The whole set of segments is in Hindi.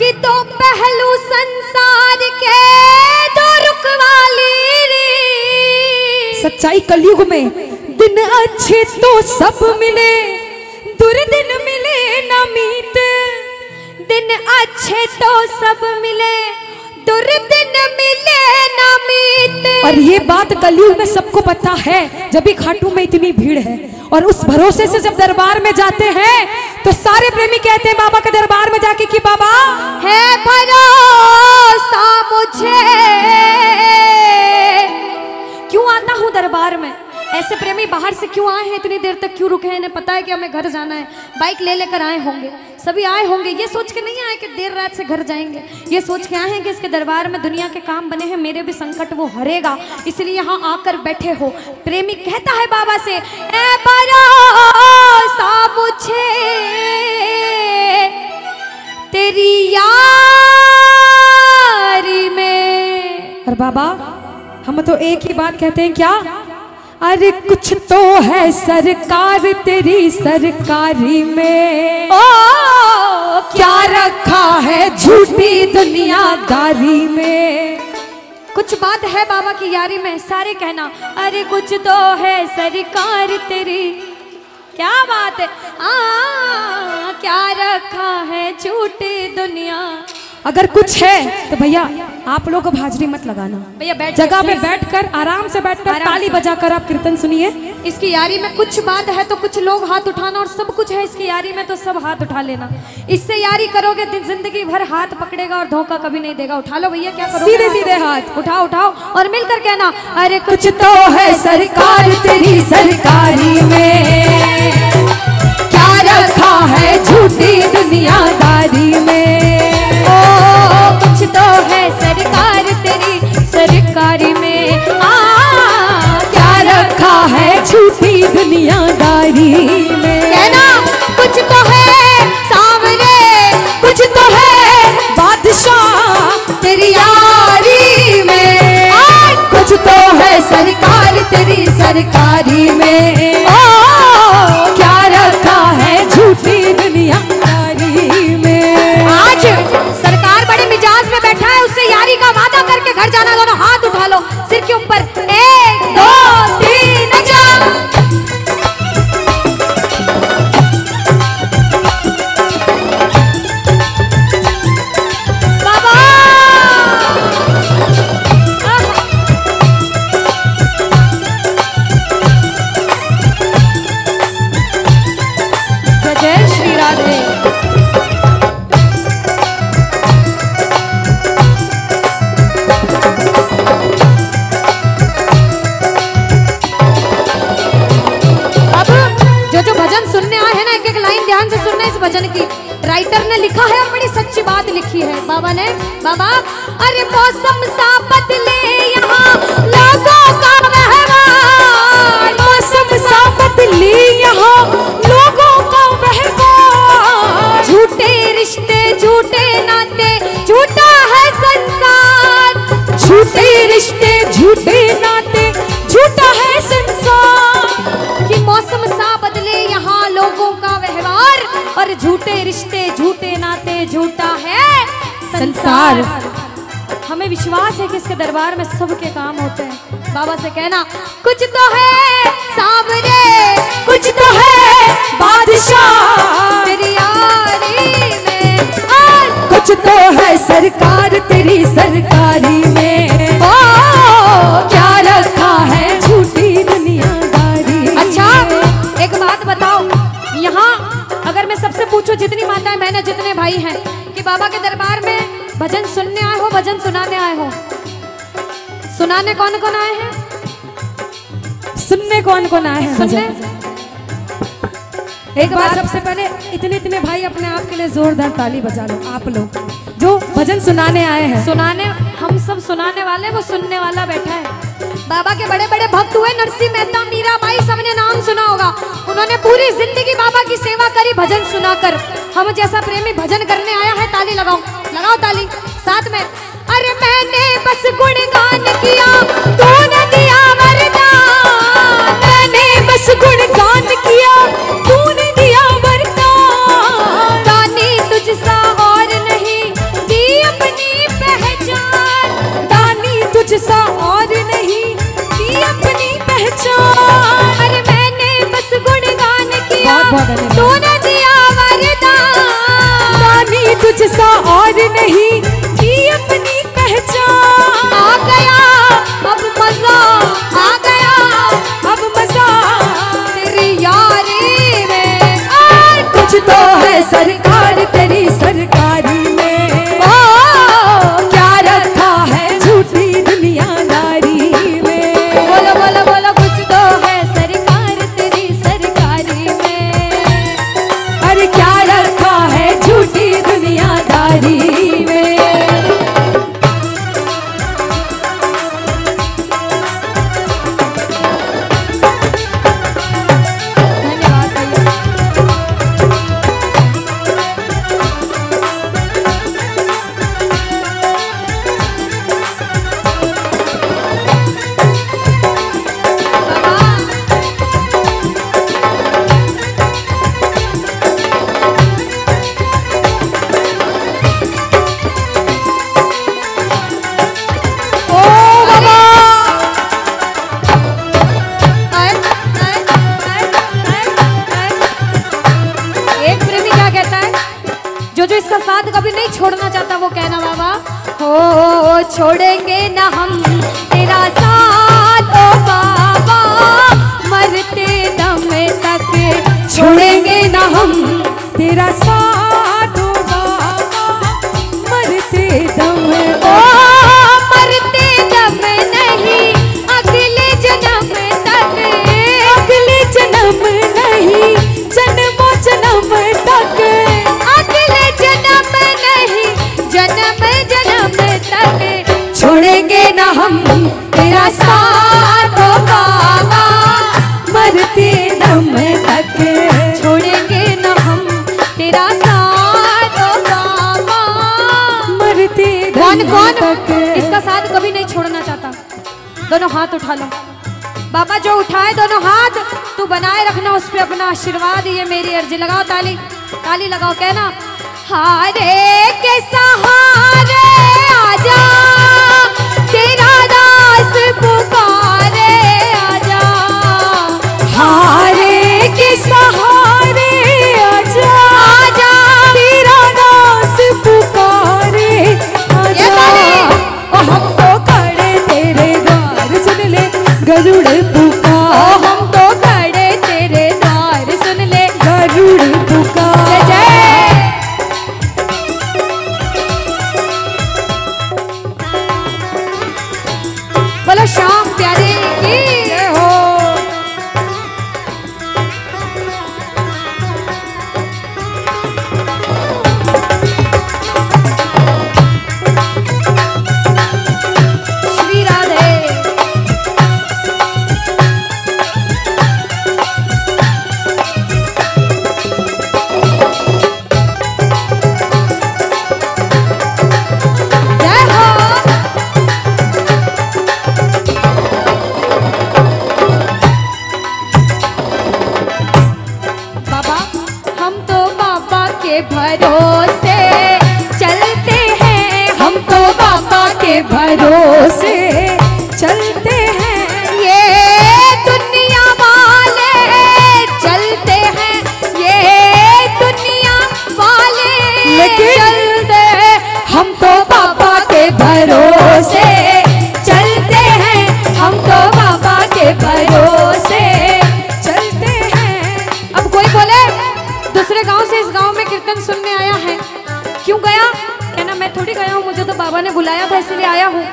कि दो पहलू संसार के दो रुख वाली रे। सच्चाई कलयुग में दिन अच्छे तो सब मिले, दुर्दिन मिले न मीत। दिन अच्छे तो सब मिले, दुर्दिन मिले न मीत। और ये बात कलयुग में सबको पता है, जब भी खाटू में इतनी भीड़ है और उस भरोसे से जब दरबार में जाते हैं तो सारे प्रेमी कहते हैं बाबा के दरबार में जाके कि बाबा है भरोसा मुझे। क्यों आता हूँ दरबार में? ऐसे प्रेमी बाहर से क्यों आए हैं, इतनी देर तक क्यों रुके हैं? इन्हें पता है कि हमें घर जाना है, बाइक ले लेकर आए होंगे, सभी आए होंगे। ये सोच के नहीं आए कि देर रात से घर जाएंगे, ये सोच के आए हैं कि इसके दरबार में दुनिया के काम बने हैं, मेरे भी संकट वो हरेगा, इसलिए यहाँ आकर बैठे हो। प्रेमी कहता है बाबा से, ए भरोसा मुझे तेरी यारी में। और बाबा हम तो एक ही बात कहते हैं, क्या? अरे कुछ तो है सरकार तेरी सरकारी में, ओ क्या रखा है झूठी दुनियादारी में। कुछ बात है बाबा की यारी में, सारे कहना अरे कुछ तो है सरकार तेरी। क्या बात है, क्या रखा है झूठी दुनिया। अगर कुछ है तो भैया आप लोग को हाजिरी मत लगाना, भैया बैठ जगह पे बैठकर आराम से बैठकर ताली बजाकर आप कीर्तन सुनिए। इसकी यारी में कुछ बात है तो कुछ लोग हाथ उठाना, और सब कुछ है इसकी यारी में तो सब हाथ उठा लेना। इससे यारी करोगे जिंदगी भर हाथ पकड़ेगा और धोखा कभी नहीं देगा। उठा लो भैया, क्या करोगे? सीधे सीधे हाथ उठाओ उठाओ और मिलकर कहना अरे कुछ तो है सरकार तेरी सरकारी में, क्या रखा है झूठी दुनियादारी में। कुछ तो है सरकार तेरी सरकारी में, क्या रखा है झूठी दुनियादारी में। कहना कुछ तो है सावरे, कुछ तो है बादशाह तेरी यारी में, कुछ तो है सरकार तेरी सरकारी में। क्या रखा है झूठी दुनियादारी में। आज सरकार बड़े मिजाज में बैठा है, उससे यारी का वादा करके घर जाना। दोनों हाथ उठा लो सिर के ऊपर, 1 2 3 जा। बाबा जय श्री राधे। जो भजन सुनने आए हैं ना, एक एक लाइन ध्यान से सुनना इस भजन की। राइटर ने लिखा है और बड़ी सच्ची बात लिखी है बाबा ने। बाबा अरे मौसम सा बदले यहाँ लोगों का व्यवहार, मौसम सा बदले यहाँ लोगों का व्यवहार। झूठे रिश्ते झूठे नाते झूठा है संसार, झूठे रिश्ते झूठे नाते झूठा है संसार। कि मौसम सा बदले यहाँ लोगों का व्यवहार, और झूठे रिश्ते झूठे नाते झूठा है संसार। हमें विश्वास है कि इसके दरबार में सबके काम होते हैं। बाबा से कहना कुछ तो है सावरे, कुछ तो है बादशाह तेरी यारी में, कुछ तो है सरकार तेरी सरकारी में। क्या रखा है झूठी दुनियादारी। अच्छा एक बात बताओ, यहाँ अगर मैं सबसे पूछूं, जितनी माताएं बहनें जितने भाई हैं, कि बाबा के दरबार में भजन सुनने आए हो भजन सुनाने आए हो? सुनाने कौन कौन आए हैं? सुनने कौन कौन आए हैं? सुनने एक बार सबसे पहले इतने इतने भाई अपने आप के लिए जोरदार ताली बजा लो, आप लोग जो भजन सुनाने आए हैं। सुनाने हम सब सुनाने वाले, वो सुनने वाला बैठा है। बाबा के बड़े बड़े भक्त हुए, नरसिंह मेहता, मीराबाई, सबने नाम सुना होगा। उन्होंने पूरी जिंदगी बाबा की सेवा करी भजन सुनाकर। हम जैसा प्रेमी भजन करने आया है, ताली लगाओ, लगाओ ताली साथ में। अरे मैंने बस गुणगान किया, तूने दिया वरदान। मैंने बस गुणगान किया, तूने दिया वरदान। दानी तुझसा और नहीं, तुझसा और नहीं की अपनी पहचान। आ गया अब मजा, आ गया अब मजा तेरी यारी में। कुछ तो है सरकार तेरी सरकारी में, क्या रखा है झूठी दुनियादारी में। बोलो बोलो बोलो, कुछ तो है सरकार तेरी सरकारी में। अरे क्या रखा है झूठी दुनियादारी में। जो इसका साथ कभी नहीं छोड़ना चाहता वो कहना बाबा, हो छोड़ेंगे ना हम तेरा साथ ओ बाबा, मरते दम तक छोड़ेंगे ना हम तेरा साथ ओ बाबा, मरते दम ओ मरते दम नहीं अगले जन्म तक, अगले जन्म नहीं जन्मों जन्म तक, अगले जन्म नहीं जन्म जन्म तक छोड़ेंगे ना हम तेरा साथ ओ बाबा, मरते दम तक। छोड़ेंगे ना हम तेरा साथ ओ बाबा, मरते कौन दम कौन तक। इसका साथ कभी नहीं छोड़ना चाहता? दोनों हाथ उठा लो बाबा, जो उठाए दोनों हाथ तू बनाए रखना उस पे अपना आशीर्वाद, ये मेरी अर्जी। लगाओ ताली, ताली लगाओ, कहना हारे के सहारे आजा, तेरा दास पुकारे आजा, हारे के सहारे आजा, आजा तेरा दास पुकारे आजा। ओ हम तो खड़े तेरे द्वार सुन ले गरुड़ पुकार, हम तो खड़े तेरे द्वार सुन ले गरुड़ पुकार। जय बोलो श्याम प्यारे की जय हो। श्री राधे। जय हो। बाबा हम तो बाबा के भरोसे चलते हैं, हम तो बाबा के भरोसे चलते हैं, ये दुनिया वाले चलते हैं, ये दुनिया वाले लेकिन चलते हैं। हम तो बाबा के भरोसे चलते हैं, हम तो बाबा के भरोसे चलते हैं। अब कोई बोले दूसरे गांव से इस गांव में कीर्तन सुनने आया है, क्यों गया? कहना मैं थोड़ी गया हूँ, मुझे तो बाबा ने बुलाया था इसलिए आया हूँ।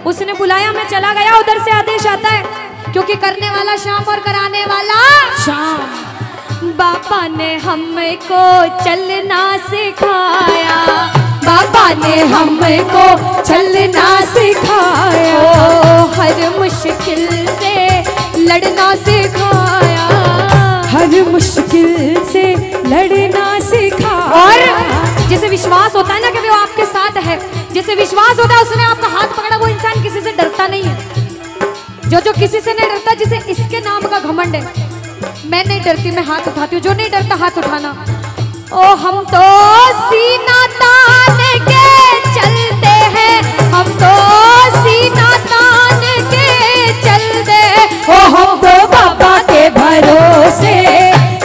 उसने बुलाया, मैं चला गया, उधर से आदेश आता है, क्योंकि करने वाला श्याम और कराने वाला शाम। बाबा ने हमको चलना सिखाया, बाबा ने हमको चलना सिखाया, ओ हर मुश्किल से लड़ना सिखाया, हर मुश्किल से लड़ना सिखाया। और जिसे विश्वास होता है ना कि वो आपके साथ है, जिसे विश्वास होता है उसने आपका हाथ पकड़ा, वो इंसान किसी से डरता नहीं है। जो किसी से नहीं डरता, जिसे इसके नाम का घमंड है, मैं नहीं डरती, मैं हाथ उठाती हूँ। जो नहीं डरता हाथ उठाना। ओ हम तो सीना तान के चलते हैं, हम तो सीना तान के चलते हैं। ओ हम तो बाबा के भरोसे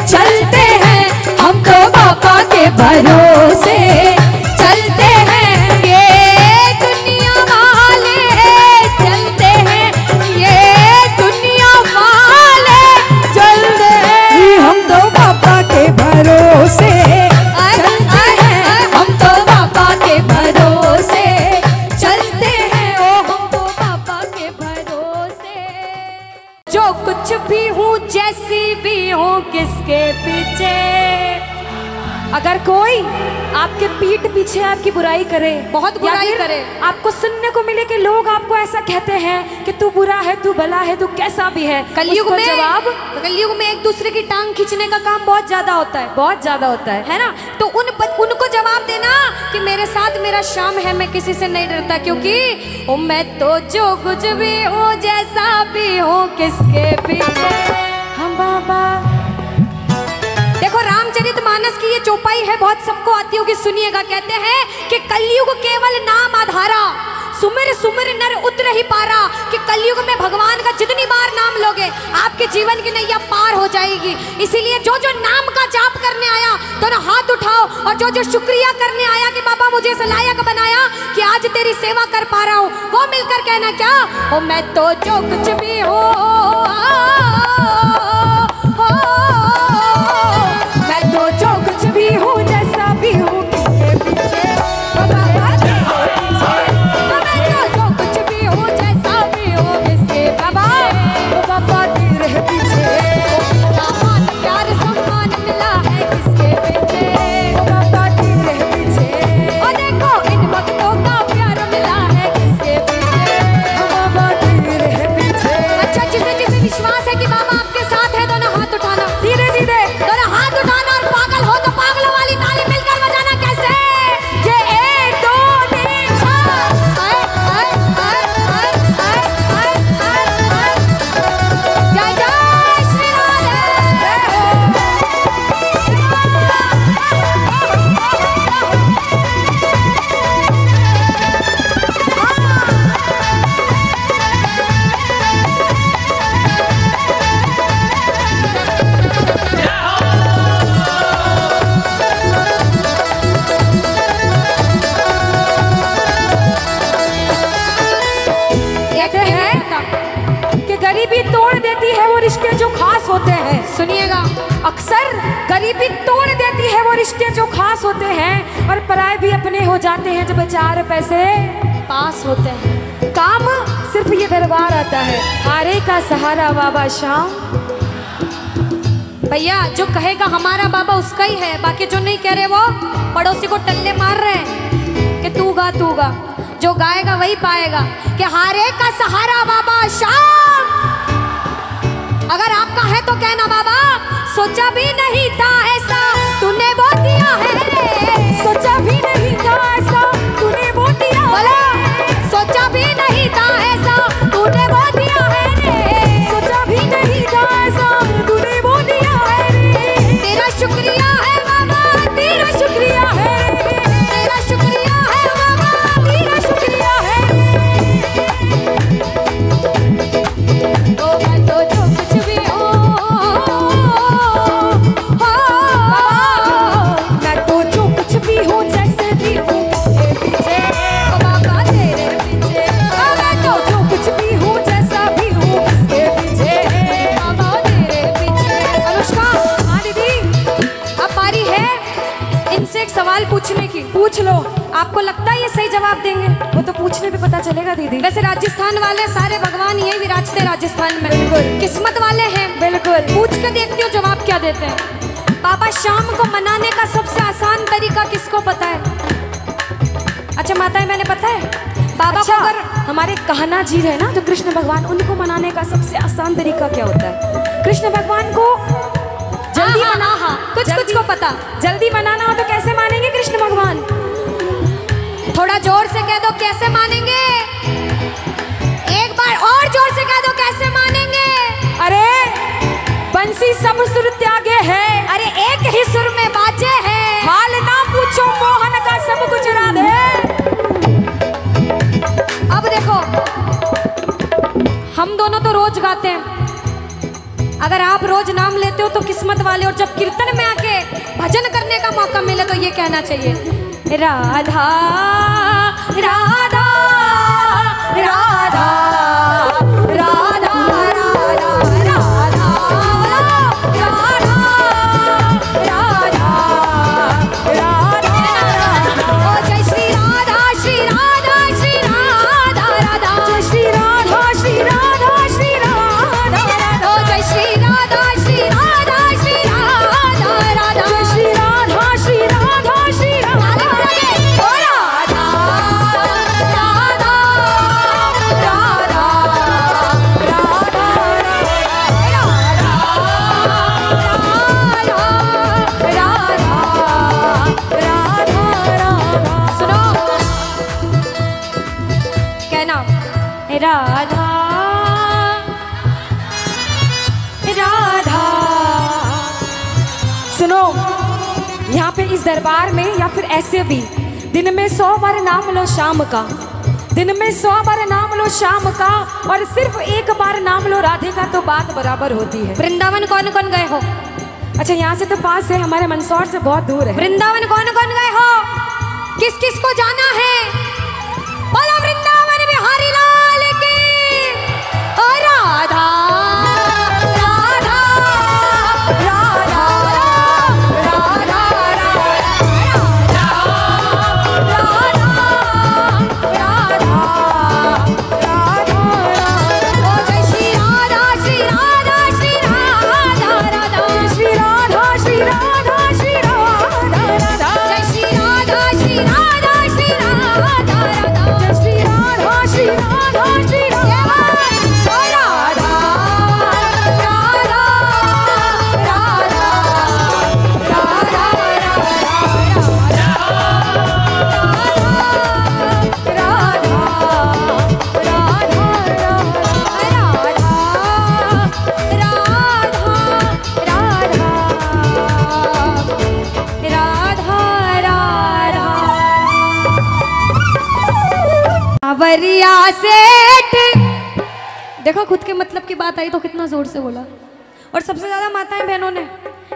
चलते हैं, हम तो बाबा के भरोसे चलते कुछ भी हूँ, जैसी भी हूँ, किसके पीछे। अगर कोई आपके पीठ पीछे आपकी बुराई करे, बहुत बुराई करे, आपको सुनने को मिले कि लोग आपको ऐसा कहते हैं कि तू बुरा है, तू भला है, तू कैसा भी है, कलयुग में जवाब, कलयुग में एक दूसरे की टांग खींचने का काम बहुत ज्यादा होता है, बहुत ज्यादा होता है ना। तो उनको जवाब देना कि मेरे साथ मेरा शाम है, मैं किसी से नहीं डरता, क्योंकि ओ मैं तो जो कुछ भी हूँ, जैसा भी हूँ, किसके पीछे। हम बाबा देखो रामचरितमानस की ये चौपाई है, बहुत सबको आती होगी, सुनिएगा। कहते हैं कि कलयुग केवल नाम आधारा, सुमिर सुमिर नर उतर ही पारा। कि कलयुग में भगवान का जितनी बार नाम लोगे, आपके जीवन की नैया पार हो जाएगी। इसीलिए जो जो नाम का जाप करने आया, दोनों हाथ उठाओ, और जो जो शुक्रिया करने आया कि बाबा मुझे इस लायक बनाया कि आज तेरी सेवा कर पा रहा हूँ, वो मिलकर कहना क्या, ओ मैं तो जो कुछ भी हूँ, मैं तो जो कुछ भी हूँ, जैसा भी हूँ, किसके पीछे। मैं तो जो कुछ भी हूँ, जैसा भी हूँ, किसके बाबा तेरे पीछे। मान प्यार सम्मान मिला है, किसके पीछे। बाबा तेरे पीछे। और देखो इन भक्तों का प्यार मिला है, किसके पीछे। बाबा तेरे पीछे। अच्छा, जिसे जिसे विश्वास है कि बाबा आपके साथ है, दोनों हाथ उठाना, सीधे सीधे दोनों हाथ उठाना, और पागल हो तो पागलों वाली ताली मिलकर बजाना। कैसे? ये 1 2 3 4। जय जय श्री राधे। कहते हैं कि गरीबी तोड़ देती है वो रिश्ते जो खास होते हैं। सुनिएगा, अक्सर गरीबी तोड़ देती है वो रिश्ते जो खास होते हैं, और पराए भी अपने हो जाते हैं जब 4 पैसे पास होते हैं। काम सिर्फ ये दरबार आता है, हारे का सहारा बाबा शाम। भैया जो कहेगा हमारा बाबा उसका ही है, बाकी जो नहीं कह रहे वो पड़ोसी को टल्ले मार रहे हैं कि तू गा तू गा। जो गाएगा वही पाएगा कि हारे का सहारा बाबा शाम। अगर आपका है तो कहना बाबा, सोचा भी नहीं था ऐसा तूने वो दिया है रे। सोचा भी नहीं था ऐसा तूने वो दिया। बोला, सोचा भी नहीं था ऐसा तूने वो दिया है रे। सोचा भी नहीं था ऐसा तूने वो दिया है रे। तेरा शुक्रिया है बाबा, तेरा शुक्रिया है रे। तेरा शुक्रिया है बाबा, तेरा शुक्रिया है। तो मैं तो जो कुछ भी मैं तो जो कुछ भी हूँ, जैसे भी हूँ, किसके पीछे। बाबा तेरे पीछे। मैं तो जो कुछ भी हूँ, जैसा भी हूँ, किसके पीछे। बाबा तेरे पीछे। अनुष्का, हाँ दीदी, अब बारी है इनसे एक सवाल पूछने की। पूछ लो। आपको लगता है ये सही जवाब देंगे? वो तो पूछने पे पता चलेगा दीदी। वैसे राजस्थान वाले सारे भगवान यही विराजते राजस्थान में, बिल्कुल। किस्मत वाले हैं। बिल्कुल। पूछ के देखती हूँ जवाब क्या देते हैं। बाबा शाम को मनाने का सबसे आसान तरीका किसको पता है? अच्छा माताएं, मैंने पता है बाबा अच्छा, को अगर हमारे कहना जी है ना, जो कृष्ण भगवान, उनको मनाने का सबसे आसान तरीका क्या होता है? कृष्ण भगवान को जल्दी हाँ, मना, हाँ, हाँ, कुछ कुछ को पता। जल्दी मनाना हो तो कैसे मानेंगे कृष्ण भगवान? थोड़ा जोर से कह दो कैसे मानेंगे। एक बार और जोर से कह दो कैसे मानेंगे। अरे बंसी सब सुर त्यागे है, अरे एक ही सुर में बाजे है। हाल ना पूछो मोहन का सब कुछ राधे। अब देखो, हम दोनों तो रोज गाते हैं, अगर आप रोज नाम लेते हो तो किस्मत वाले। और जब कीर्तन में आके भजन करने का मौका मिले तो ये कहना चाहिए, राधा राधा राधा राधा राधा राधा राधा। ओ जय श्री राधा श्री राधा श्री राधा राधा। जय श्री राधा श्री राधा श्री राधा। ओ जय राधा राधा। सुनो, यहाँ पे इस दरबार में या फिर ऐसे भी दिन में 100 बार नाम लो शाम का, दिन में 100 बार नाम लो शाम का, और सिर्फ एक बार नाम लो राधे का तो बात बराबर होती है। वृंदावन कौन कौन गए हो? अच्छा, यहाँ से तो पास है, हमारे मंदसौर से बहुत दूर है। वृंदावन कौन कौन गए हो? किस किस को जाना है? बोलो वृंदावन बिहारी लाल की। ओ राधा राधा राधा राधा राधा। ओ जय श्री राधा श्री राधा श्री राधा राधा, श्री राधा श्री राधा श्री राधा राधा, जय श्री राधा श्री राधा श्री राधा राधा, जय श्री राधा श्री राधा श्री राधा। ओ राधा राधा सावरिया सेठ। देखो, खुद के मतलब की बात आई तो कितना जोर से बोला। और सबसे ज्यादा माताएं बहनों ने,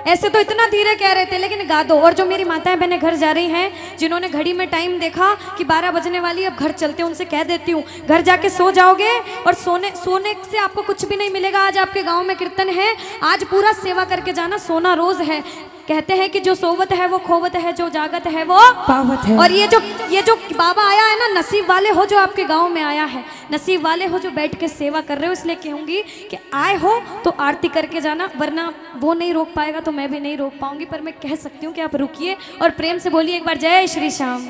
ऐसे तो इतना धीरे कह रहे थे लेकिन गा दो। और जो मेरी माताएं बहनें घर जा रही हैं, जिन्होंने घड़ी में टाइम देखा कि 12 बजने वाली, अब घर चलते हैं, उनसे कह देती हूँ घर जाके सो जाओगे और सोने से आपको कुछ भी नहीं मिलेगा। आज आपके गांव में कीर्तन है, आज पूरा सेवा करके जाना, सोना रोज है। कहते हैं कि जो सोवत है वो खोवत है, जो जागत है वो पावत है। और ये जो बाबा आया है ना, नसीब वाले हो जो आपके गांव में आया है, नसीब वाले हो जो बैठ के सेवा कर रहे हो। इसलिए कहूंगी कि आए हो तो आरती करके जाना, वरना वो नहीं रोक पाएगा तो मैं भी नहीं रोक पाऊंगी। पर मैं कह सकती हूँ कि आप रुकिए और प्रेम से बोलिए एक बार जय श्री श्याम।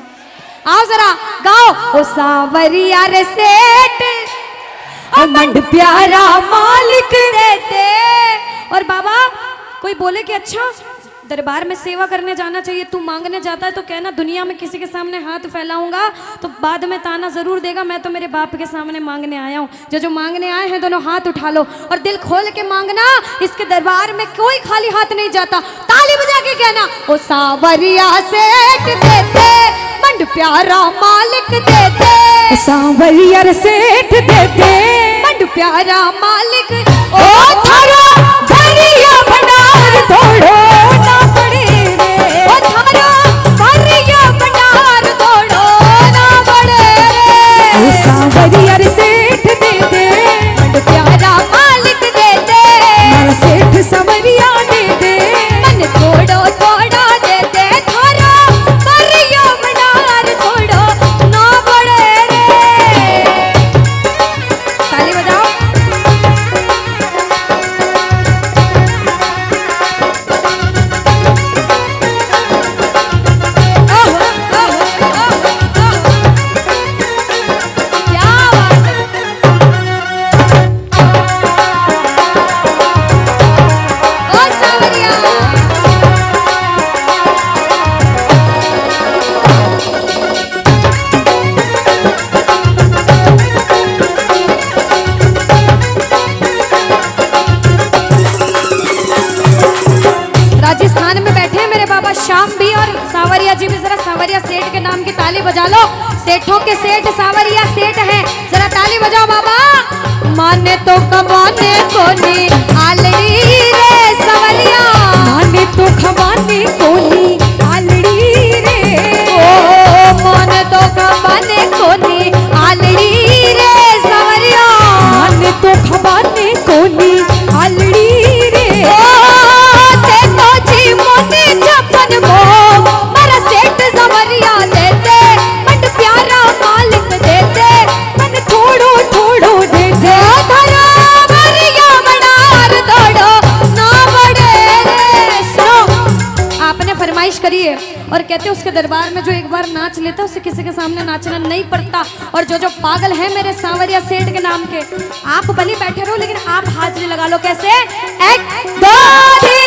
आओ जरा गाओ। ओ सावरिया रे सेठ, मंड प्यारा मालिक देते। और बाबा कोई बोले कि अच्छा दरबार में सेवा करने जाना चाहिए, तू मांगने जाता है तो कहना दुनिया में किसी के सामने हाथ फैलाऊंगा तो बाद में ताना जरूर देगा। मैं तो मेरे बाप के सामने मांगने आया हूँ। जो मांगने आए हैं दोनों हाथ उठा लो और दिल खोल के मांगना। इसके दरबार में कोई खाली हाथ नहीं जाता। ताली बजा के कहना, ओ सावरिया सेठ देते, मंड प्यारा मालिक देते, सावरिया सेठ देते, मंड प्यारा मालिक। ओ थारा भरिया भंडार तोड़ो ना पड़े रे, ओ थारा भरिया भंडार तोड़ो ना पड़े रे। ओ सावरिया सेठ देते, मंड प्यारा मालिक देते, मारा सेठ सावरिया देते, मन तोड़ो तोड़ो देते, थारा भरिया भंडार तोड़ो ना पड़े रे। ताली बजाओ। राजस्थान में बैठे हैं मेरे बाबा श्याम भी और सावरिया जी भी। जरा सावरिया सेठ के नाम की ताली बजा लो। सेठों के सेठ सावरिया सेठ हैं, जरा ताली बजाओ बाबा। माने तो कमाने को नहीं आलड़ी रे सवरिया, माने तो खवाने को नहीं आलड़ी रे, ओ माने तो कमाने को नहीं आलड़ी रे सवरिया, माने तो खवाने को नहीं आलड़ी रे। छप्पन को मेरा सेठ सवरिया देते, मंड प्यारा मालिक देते, मन थोड़ो थोड़ो देते, थारा भरिया भंडार तोड़ो ना पड़े रे। सुनो, आपने फरमाइश करी है और कहते उसके दरबार में जो एक बार नाच लेता है उसे किसी के सामने नाचना नहीं पड़ता। और जो पागल है मेरे सावरिया सेठ के नाम के, आप भले बैठे रहो लेकिन आप हाजिरी लगा लो। कैसे? 1 2 3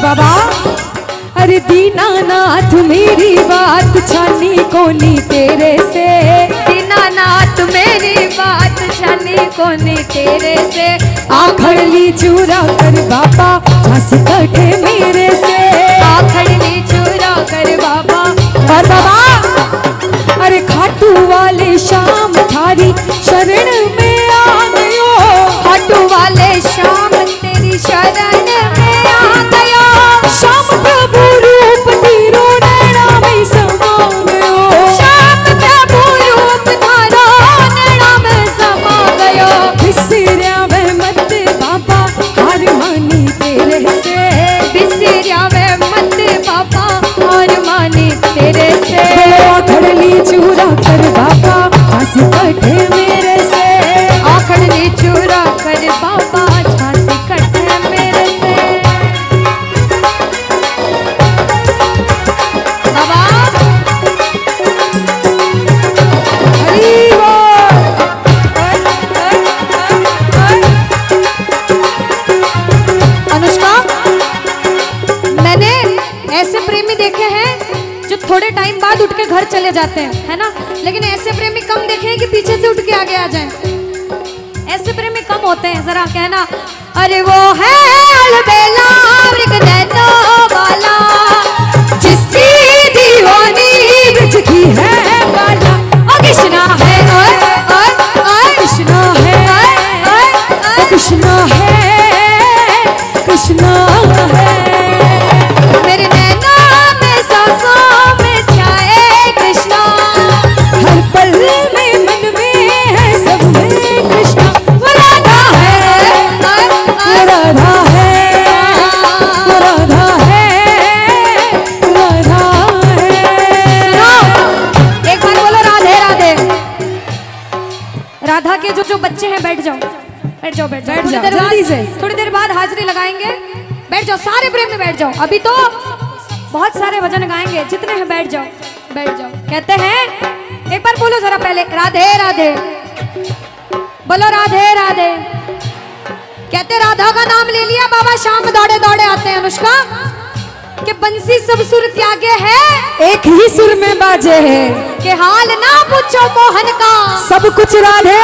बाबा अरे दीनानाथ मेरी बात छानी कोनी तेरे से, दीनानाथ मेरी बात छानी कोनी तेरे से, आखड़ ली चूरा कर बाबा झांसी कटे मेरे से, आखड़ ली चूरा कर बाबा। और बाबा अरे खाटू वाले शाम थारी शरण में आ गयो, खाटू वाले शाम तेरी शरण में आ गयो, श्याम प्रभु रूप तेरो नैना में समा गयो, श्याम प्रभु रूप थारो नैना में समा गयो, बिसरिया मैं मत बाबा हार मानी तेरे से, बिसरिया मैं मत बाबा हार मानी तेरे से, आखड़ ली चूरा कर बाबा झांसी कटे मेरे से, आखड़ ली चूरा कर बाबा झांसी कटे मेरे से। बाबा हरी बोल। अनुष्का, मैंने ऐसे प्रेमी देखे हैं जो थोड़े टाइम बाद उठ के घर चले जाते हैं, है ना, लेकिन ऐसे प्रेमी कम देखे हैं कि पीछे से उठ के आगे आ जाएं। ऐसे प्रेमी कम होते हैं, जरा कहना अरे वो है अलबेला मृग नैनो वाला, जिसकी दीवानी ब्रज की है बाला, कृष्णा है कृष्णा है कृष्णा है कृष्णा है, मेरे नैना में सांसों में छाए कृष्णा, हर पल में मन में है सब में कृष्णा, वो राधा है वो राधा है वो राधा है राधा है। एक बार बोलो राधे राधे। राधा के जो बच्चे हैं बैठ जाओ बैठ जाओ बैठ जाओ, बैठ थोड़ी जाओ, देर जल्दी बाद से। थोड़ी देर बाद हाजिरी लगाएंगे, बैठ जाओ सारे प्रेम में बैठ जाओ, अभी तो बहुत सारे भजन गाएंगे, जितने हैं बैठ जाओ बैठ जाओ। कहते हैं एक बार बोलो जरा पहले राधे राधे, बोलो राधे राधे। कहते राधा का नाम ले लिया बाबा शाम दौड़े दौड़े आते हैं, अनुष्का के बंसी सब सुर त्यागे है, एक ही सुर में बाजे है, के हाल ना पूछो मोहन का, सब कुछ राधे